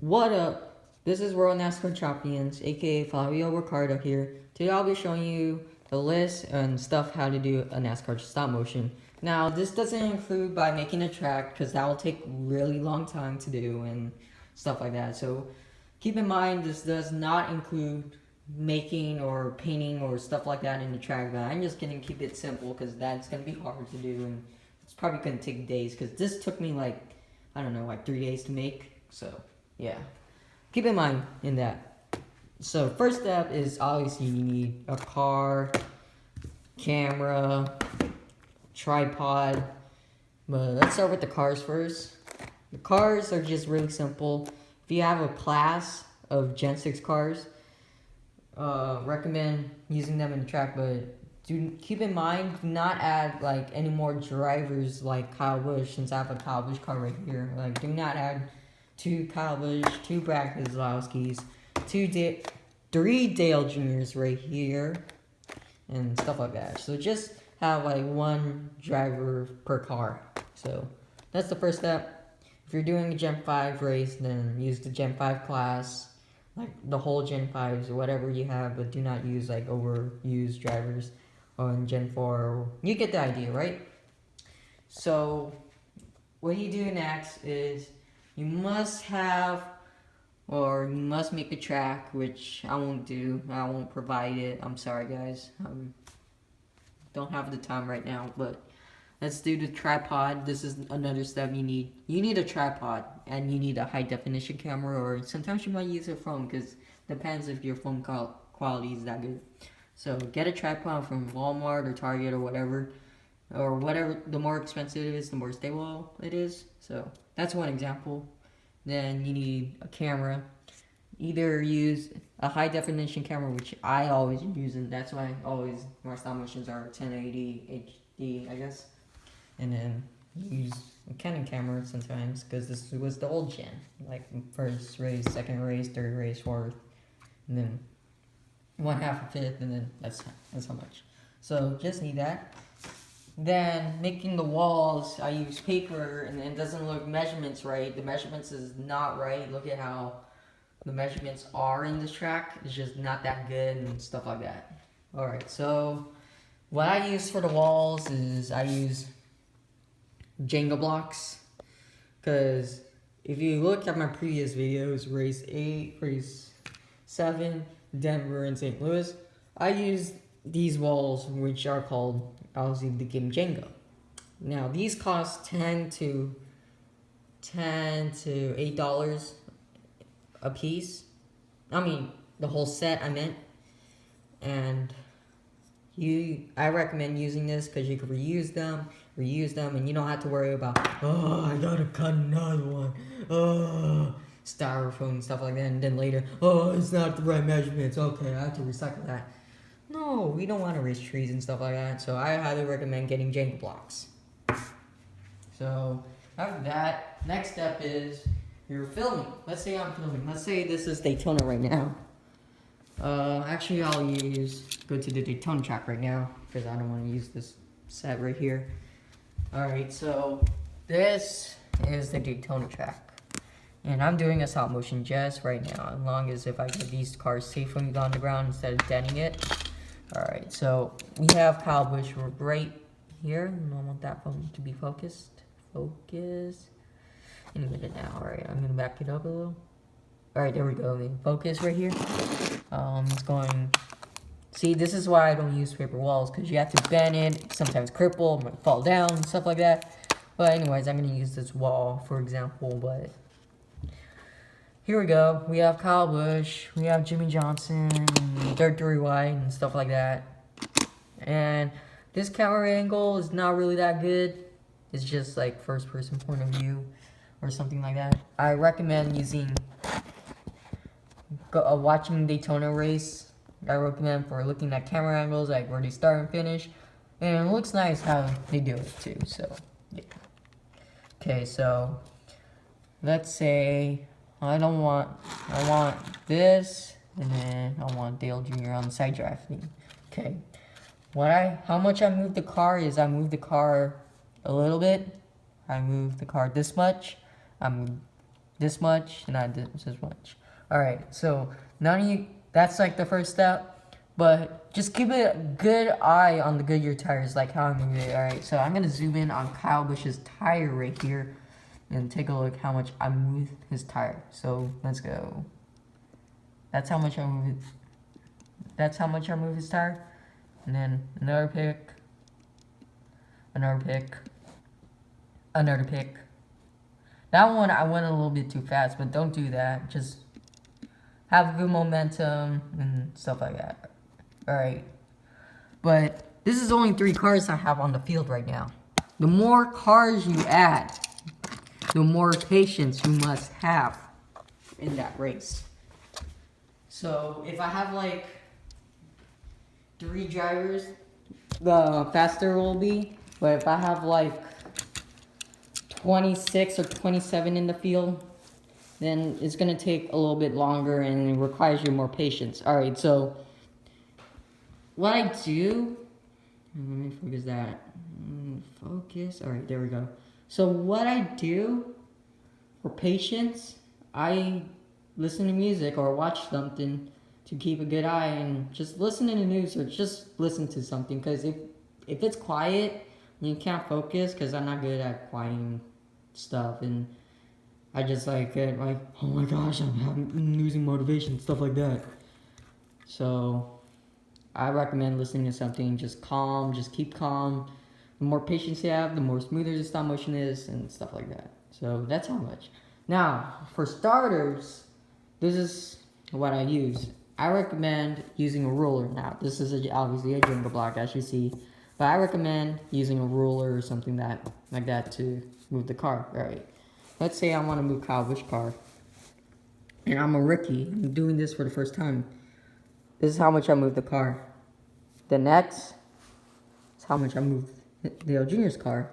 What up? This is World NASCAR Champions, aka Fabio Ricardo here. Today I'll be showing you the list and stuff how to do a NASCAR stop motion. Now this doesn't include by making a track because that will take really long time to do and stuff like that. So keep in mind this does not include making or painting or stuff like that in the track. But I'm just gonna keep it simple because that's gonna be hard to do and it's probably gonna take days because this took me like I don't know like 3 days to make. So yeah, keep in mind in that. So first step is obviously you need a car, camera, tripod. But let's start with the cars first. The cars are just really simple. If you have a class of Gen 6 cars, recommend using them in the track, but do keep in mind do not add like any more drivers like Kyle Busch, since I have a Kyle Busch car right here. Like do not add 2 Kyle Busch, 2 Brad Keselowski's, 3 Dale Juniors right here, and stuff like that. So just have like 1 driver per car. So that's the first step. If you're doing a Gen 5 race, then use the Gen 5 class, like the whole Gen 5s or whatever you have, but do not use like overused drivers on Gen 4. You get the idea, right? So what you do next is you must have, or you must make a track, which I won't do. I won't provide it. I'm sorry, guys. Don't have the time right now, but let's do the tripod. This is another step you need. You need a tripod, and you need a high definition camera, or sometimes you might use a phone, because depends if your phone quality is that good. So get a tripod from Walmart or Target or whatever. The more expensive it is, the more stable it is. So that's one example. Then you need a camera. Either use a high definition camera, which I always use, and that's why my stop motions are 1080 HD, I guess. And then use a Canon camera sometimes, because this was the old gen, like first race, second race, third race, fourth, and then 1/2 a fifth, and then that's how much. So just need that. Then making the walls, I use paper, and it doesn't look measurements right. The measurements is not right. Look at how the measurements are in this track. It's just not that good and stuff like that. Alright, so what I use for the walls is I use Jenga blocks. Because if you look at my previous videos, race 8, race 7, Denver, and St. Louis, I use these walls, which are called obviously the game Jenga. Now these cost $10 to $8 a piece. I mean the whole set I meant. And I recommend using this because you can reuse them, and you don't have to worry about, oh, I gotta cut another one, oh, styrofoam and stuff like that, and then later, oh, it's not the right measurements, okay, I have to recycle that. No, we don't want to raise trees and stuff like that, so I highly recommend getting Jenga blocks. So after that, next step is you're filming. Let's say I'm filming. Let's say this is Daytona right now. Actually, I'll go to the Daytona track right now because I don't want to use this set right here. Alright, so this is the Daytona track. And I'm doing a stop motion just right now, as long as if I get these cars safely on the ground instead of denting it. Alright, so we have Kyle Busch right here. I want that phone to be focused. Focus. In a minute now. Alright, I'm going to back it up a little. Alright, there we go. Focus right here. It's going... See, this is why I don't use paper walls, because you have to bend it, sometimes cripple, it might fall down, stuff like that. But anyways, I'm going to use this wall, for example, but... Here we go. We have Kyle Busch, we have Jimmy Johnson, Dirt Three White, and stuff like that. And this camera angle is not really that good. It's just like first person point of view or something like that. I recommend using watching Daytona race. I recommend for looking at camera angles, like where they start and finish. And it looks nice how they do it too, so yeah. Okay, so let's say I want this, and then I want Dale Jr. on the side drafting. Okay. How much I moved the car is I moved the car a little bit. I moved the car this much. I moved this much, not this much. Alright, so none of you, that's like the first step, but just keep a good eye on the Goodyear tires, like how I'm moving it. Alright, so I'm gonna zoom in on Kyle Busch's tire right here and take a look how much I move his tire. So let's go. That's how much I move it. That's how much I move his tire. And then another pick, another pick, another pick. That one I went a little bit too fast, but don't do that. Just have good momentum and stuff like that. Alright. But this is only 3 cars I have on the field right now. The more cars you add, the more patience you must have in that race. So if I have like 3 drivers, the faster it will be. But if I have like 26 or 27 in the field, then it's gonna take a little bit longer and it requires you more patience. Alright, so what I do, let me focus that. Focus. Alright, there we go. So what I do for patience, I listen to music or watch something to keep a good eye, and just listen to the news or just listen to something, because if it's quiet, you can't focus, because I'm not good at quieting stuff, and I just like get like, oh my gosh, I'm losing motivation, stuff like that. So I recommend listening to something just calm, just keep calm. The more patience you have, the more smoother the stop motion is, and stuff like that. So that's how much. Now, for starters, this is what I use. I recommend using a ruler. Now, this is obviously a Jenga block, as you see, but I recommend using a ruler or something like that to move the car. All right. Let's say I want to move Kyle Busch's car, and I'm a rookie. I'm doing this for the first time. This is how much I move the car. The next is how much I move Dale Jr.'s car.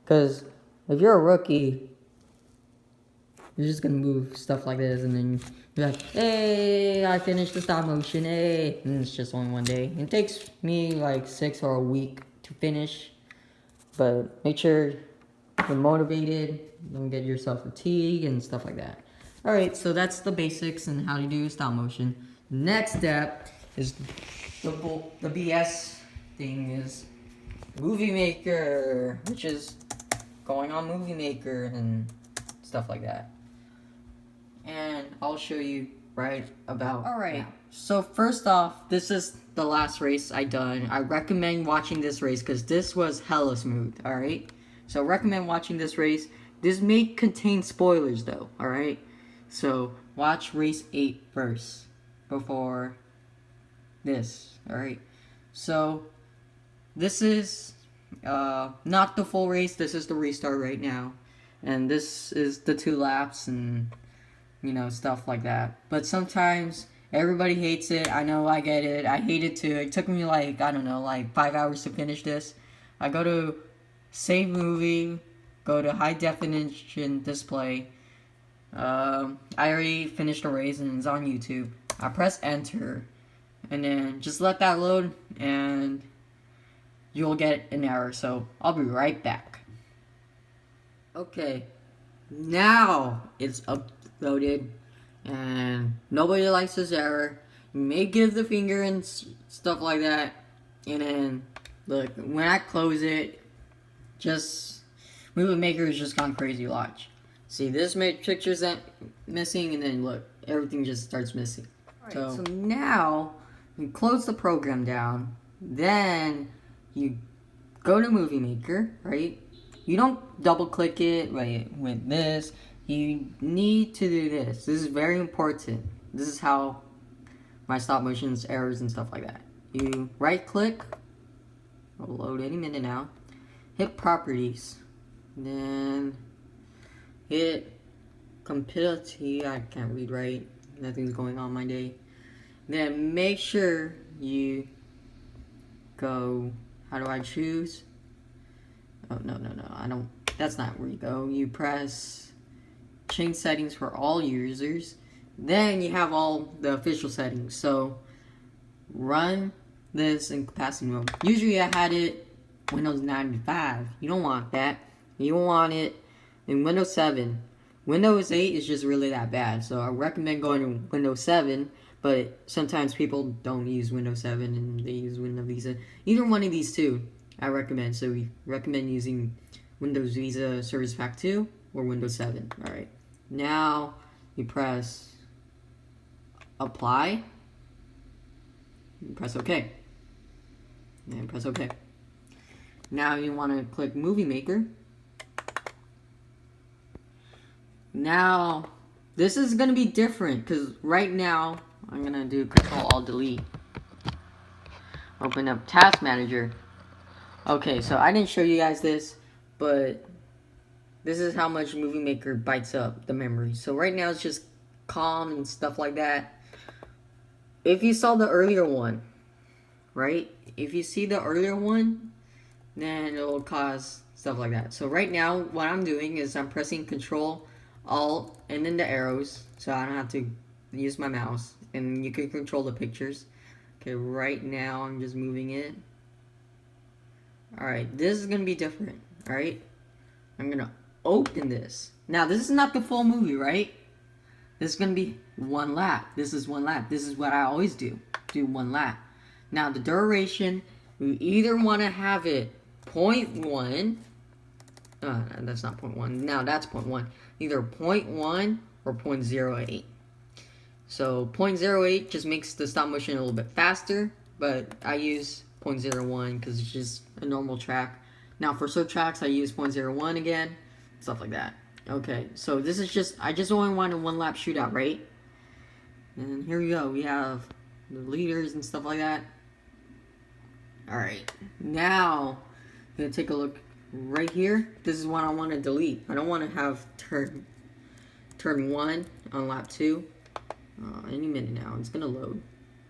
Because if you're a rookie, you're just gonna move stuff like this, and then you're like, hey, I finished the stop motion, hey. And it's just only one day. It takes me like 6 or a week to finish. But make sure you're motivated, don't get yourself fatigued and stuff like that. Alright, so that's the basics and how to do stop motion. Next step is the BS thing is Movie Maker, which is going on Movie Maker and stuff like that. And I'll show you right about now. So first off, this is the last race I done. I recommend watching this race because this was hella smooth, alright? So recommend watching this race. This may contain spoilers though, alright? So watch race 8 first before this, alright? So this is not the full race, this is the restart right now. And this is the 2 laps and, you know, stuff like that. But sometimes everybody hates it. I know, I get it. I hate it too. It took me like, I don't know, like 5 hours to finish this. I go to save movie, go to high definition display. I already finished the race and it's on YouTube. I press enter and then just let that load and you'll get an error. So I'll be right back. Okay, now it's uploaded and nobody likes this error. You may give the finger and stuff like that, and then look, when I close it, just Movie Maker has just gone crazy. Watch, see, this picture's missing, and then look, everything just starts missing. Right, so now you close the program down, then you go to Movie Maker, right? You don't double click it with this. You need to do this. This is very important. This is how my stop motions, errors, and stuff like that. You right click. It'll load any minute now. Hit properties. Then hit compatibility. I can't read right. Nothing's going on my day. Then make sure you go. How do I choose? Oh, no, I don't, that's not where you go. You press change settings for all users. Then you have all the official settings. So, run this in capacity mode. Usually I had it Windows 95. You don't want that. You want it in Windows 7. Windows 8 is just really that bad, so I recommend going to Windows 7, but sometimes people don't use Windows 7 and they use Windows Vista. Either one of these two, I recommend. So we recommend using Windows Vista Service Pack 2 or Windows 7. Alright, now you press Apply, and press OK, and press OK. Now you want to click Movie Maker. Now, this is going to be different, because right now, I'm going to do Control-Alt-Delete. Open up Task Manager. Okay, so I didn't show you guys this, but this is how much Movie Maker bites up the memory. So right now, it's just calm and stuff like that. If you saw the earlier one, right? If you see the earlier one, then it will cause stuff like that. So right now, what I'm doing is I'm pressing Control, Alt, and then the arrows, so I don't have to use my mouse, and you can control the pictures. Okay, right now I'm just moving it. Alright, this is gonna be different. Alright, I'm gonna open this. Now, this is not the full movie, right? This is gonna be one lap. This is one lap. This is what I always do one lap. Now, the duration, we either want to have it 0.1. That's not 0.1. Now that's 0.1. Either 0.1 or 0.08. So 0.08 just makes the stop motion a little bit faster, but I use 0.01 because it's just a normal track. Now for slow tracks, I use 0.01 again, stuff like that. Okay, so this is just, I just only want a one lap shootout, right? And here we go, we have the leaders and stuff like that. Alright, now I'm going to take a look right here. This is what I want to delete. I don't want to have turn 1 on lap 2. Any minute now, it's going to load.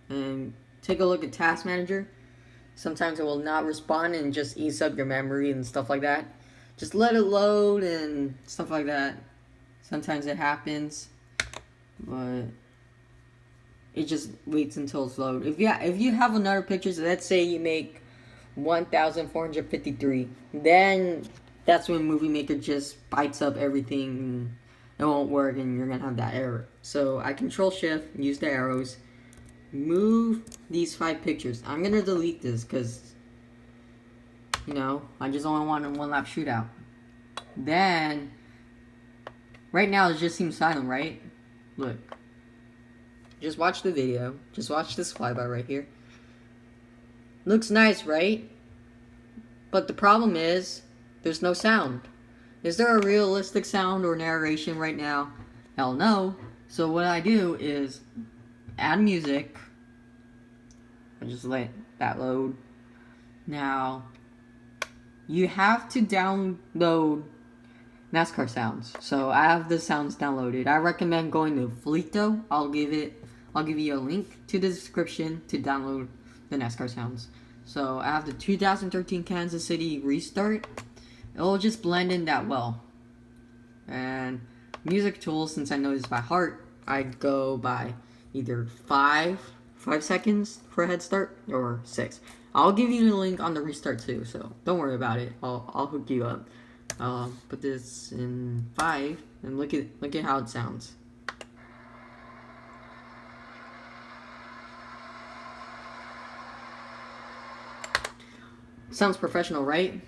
And take a look at Task Manager. Sometimes it will not respond and just eats up your memory and stuff like that. Just let it load and stuff like that. Sometimes it happens, but it just waits until it's loaded. If you have another picture, so let's say you make 1,453, then that's when Movie Maker just bites up everything and it won't work and you're gonna have that error. So I Control Shift, use the arrows, move these 5 pictures. I'm gonna delete this because, you know, I just only want a one lap shootout. Then right now it just seems silent, right? Look, just watch the video, just watch this flyby right here. Looks nice, right? But the problem is there's no sound. Is there a realistic sound or narration right now? Hell no. So what I do is add music. I just let that load. Now, you have to download Nascar sounds. So I have the sounds downloaded. I recommend going to Flito. I'll give you a link to the description to download the Nascar sounds. So I have the 2013 Kansas City restart. It'll just blend in that well. And music tools, since I know this by heart, I'd go by either 5 seconds for a head start or 6. I'll give you the link on the restart too, so don't worry about it. I'll hook you up. Put this in 5 and look at how it sounds. Sounds professional, right?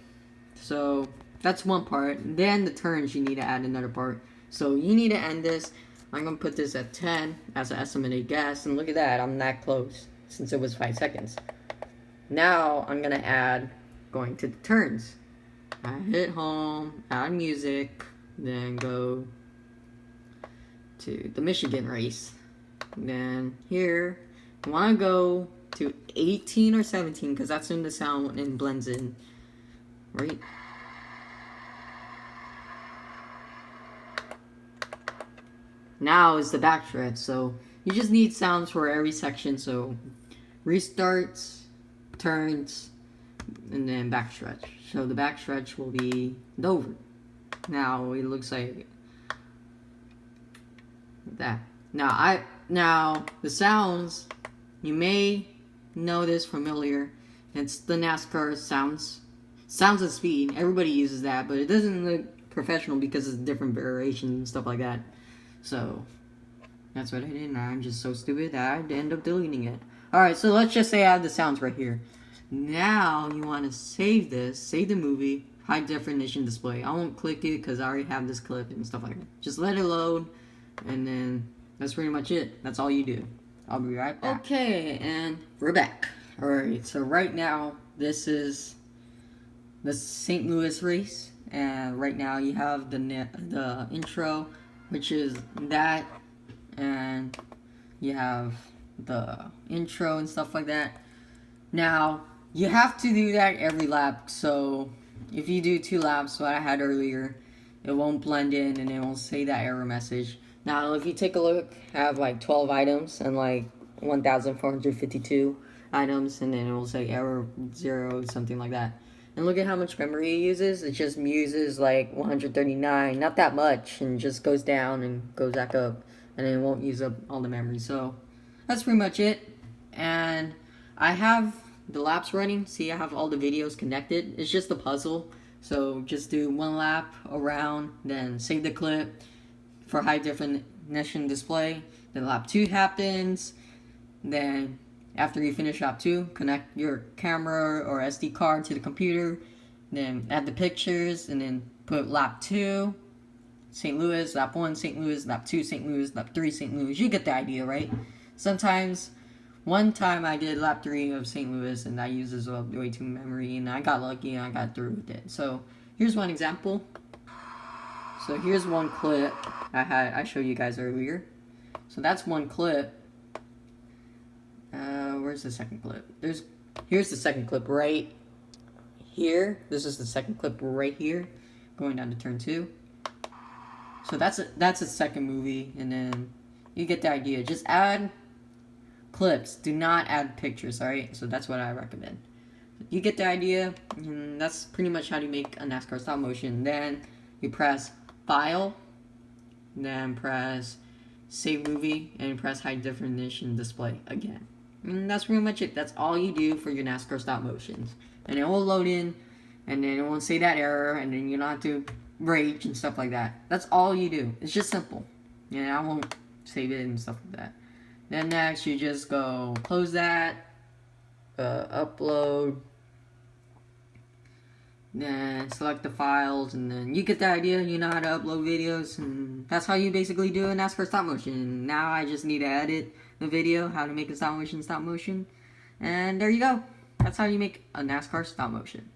So that's one part. Then the turns, you need to add another part. So you need to end this. I'm gonna put this at 10 as an estimated guess, and look at that, I'm that close since it was 5 seconds. Now I'm gonna add going to the turns. I hit home, add music, then go to the Michigan race. Then here, I wanna go to 18 or 17 because that's when the sound and blends in, right? Now is the backstretch, so you just need sounds for every section. So restarts, turns, and then backstretch. So the backstretch will be Dover. Now it looks like that. Now the sounds, you may know this familiar. It's the NASCAR sounds of speed. Everybody uses that, but it doesn't look professional because it's different variations and stuff like that. So that's what I did, and I'm just so stupid that I end up deleting it. Alright, so let's just say I have the sounds right here. Now you want to save this, save the movie, high definition display. I won't click it because I already have this clip and stuff like that. Just let it load, and then that's pretty much it. That's all you do. I'll be right back. Okay, and we're back. Alright, so right now, this is the St. Louis race, and right now you have the intro, which is that, and you have the intro and stuff like that. Now, you have to do that every lap, so if you do 2 laps, what I had earlier, it won't blend in and it won't say that error message. Now, if you take a look, I have like 12 items and like 1,452 items, and then it will say error 0, something like that. And look at how much memory it uses. It just uses like 139, not that much, and just goes down and goes back up, and then it won't use up all the memory. So that's pretty much it. And I have the laps running. See, I have all the videos connected. It's just a puzzle. So just do 1 lap around, then save the clip for high definition display. Then lap 2 happens. Then after you finish lap 2, connect your camera or SD card to the computer. Then add the pictures, and then put lap 2, St. Louis, lap 1, St. Louis, lap 2, St. Louis, lap 3, St. Louis. You get the idea, right? Sometimes, one time I did lap 3 of St. Louis, and that uses up way too memory, and I got lucky and I got through with it. So here's one example. So here's one clip I showed you guys earlier. So that's one clip. Where's the second clip? Here's the second clip right here. This is the second clip right here, going down to turn 2. So that's a second movie, and then you get the idea. Just add clips. Do not add pictures, alright? So that's what I recommend. You get the idea, and that's pretty much how you make a NASCAR stop motion. Then you press File, then press Save Movie, and press High Definition Display again. And that's pretty much it. That's all you do for your NASCAR stop motions. And it will load in, and then it won't say that error, and then you don't have to rage and stuff like that. That's all you do. It's just simple. And I won't save it and stuff like that. Then next, you just go close that, upload, then select the files, and then you get the idea. You know how to upload videos, and that's how you basically do a NASCAR stop motion. Now I just need to edit the video, how to make a stop motion, and there you go. That's how you make a NASCAR stop motion.